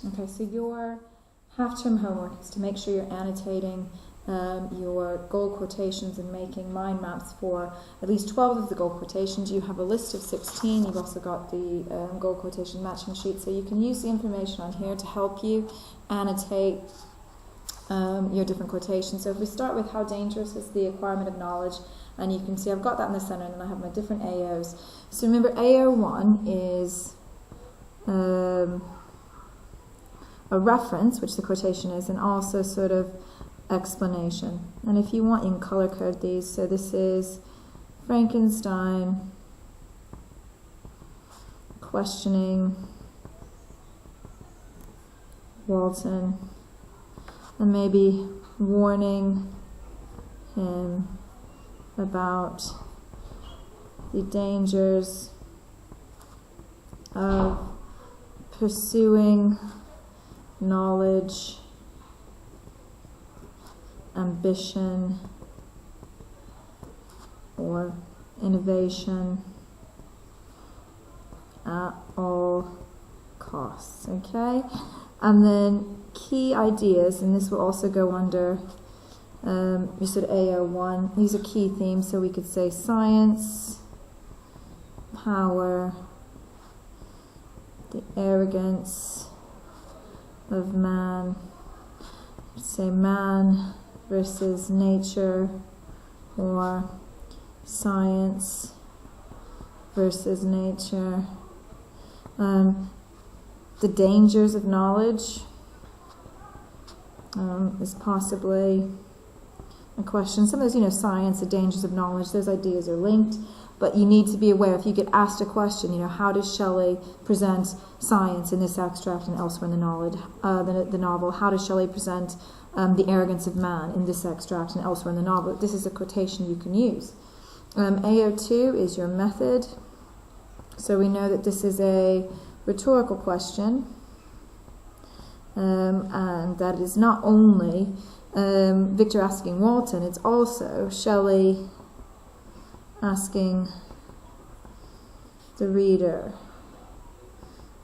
Okay, so your half-term homework is to make sure you're annotating your goal quotations and making mind maps for at least 12 of the goal quotations. You have a list of 16. You've also got the goal quotation matching sheet, so you can use the information on here to help you annotate your different quotations. So if we start with how dangerous is the acquirement of knowledge, and you can see I've got that in the center, and then I have my different AOs. So remember, AO1 is a reference, which the quotation is, and also sort of explanation. And if you want, you can color code these. So this is Frankenstein questioning Walton, and maybe warning him about the dangers of pursuing knowledge, ambition, or innovation at all costs. Okay? And then key ideas, and this will also go under you said AO1. These are key themes, so we could say science, power, the arrogance of man, say man versus nature, or science versus nature, the dangers of knowledge is possibly a question. Some of those, science, the dangers of knowledge, those ideas are linked, but you need to be aware, if you get asked a question, how does Shelley present science in this extract and elsewhere in the novel? How does Shelley present the arrogance of man in this extract and elsewhere in the novel? This is a quotation you can use. AO2 is your method. So we know that this is a rhetorical question, and that is not only Victor asking Walton, it's also Shelley asking the reader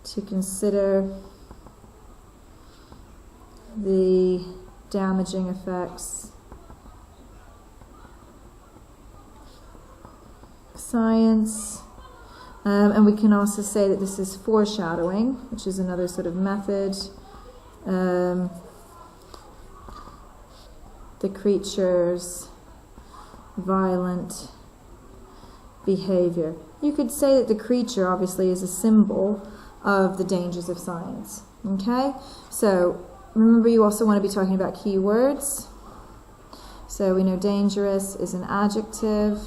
to consider the damaging effects of science. And we can also say that this is foreshadowing, which is another sort of method. The creature's violent behavior. You could say that the creature obviously is a symbol of the dangers of science. Okay? So remember, you also want to be talking about keywords. So we know dangerous is an adjective,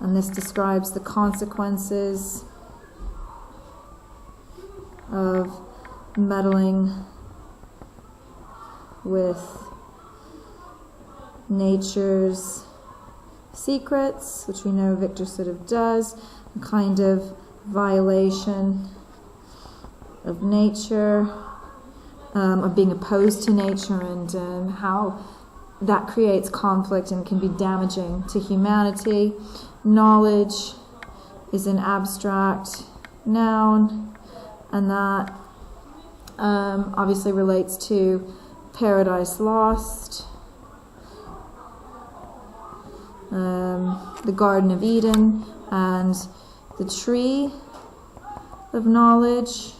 and this describes the consequences of meddling with nature's secrets, which we know Victor sort of does, a kind of violation of nature, of being opposed to nature, and how that creates conflict and can be damaging to humanity. Knowledge is an abstract noun, and that obviously relates to Paradise Lost, the Garden of Eden, and the Tree of Knowledge,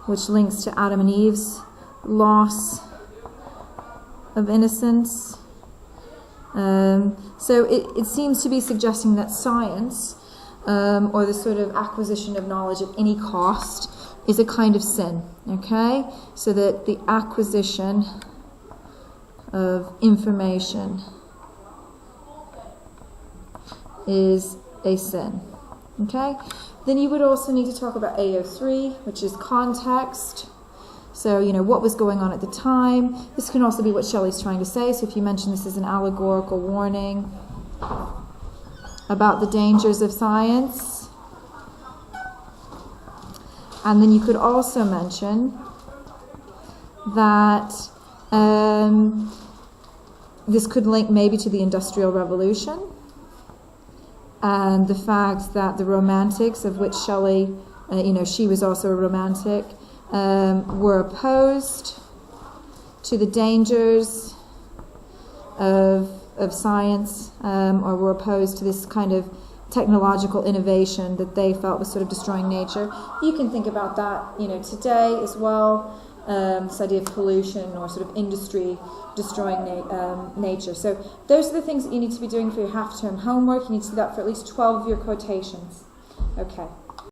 which links to Adam and Eve's loss of innocence. So it seems to be suggesting that science, or the sort of acquisition of knowledge at any cost, is a kind of sin, okay? So that the acquisition of information is a sin, okay? Then you would also need to talk about AO3, which is context. So, what was going on at the time. This can also be what Shelley's trying to say. So if you mention this as an allegorical warning about the dangers of science. And then you could also mention that this could link maybe to the Industrial Revolution and the fact that the Romantics, of which Shelley she was also a romantic, were opposed to the dangers of science, or were opposed to this kind of technological innovation that they felt was sort of destroying nature. You can think about that, today as well. This idea of pollution or sort of industry destroying nature. So those are the things that you need to be doing for your half-term homework. You need to do that for at least 12 of your quotations. Okay.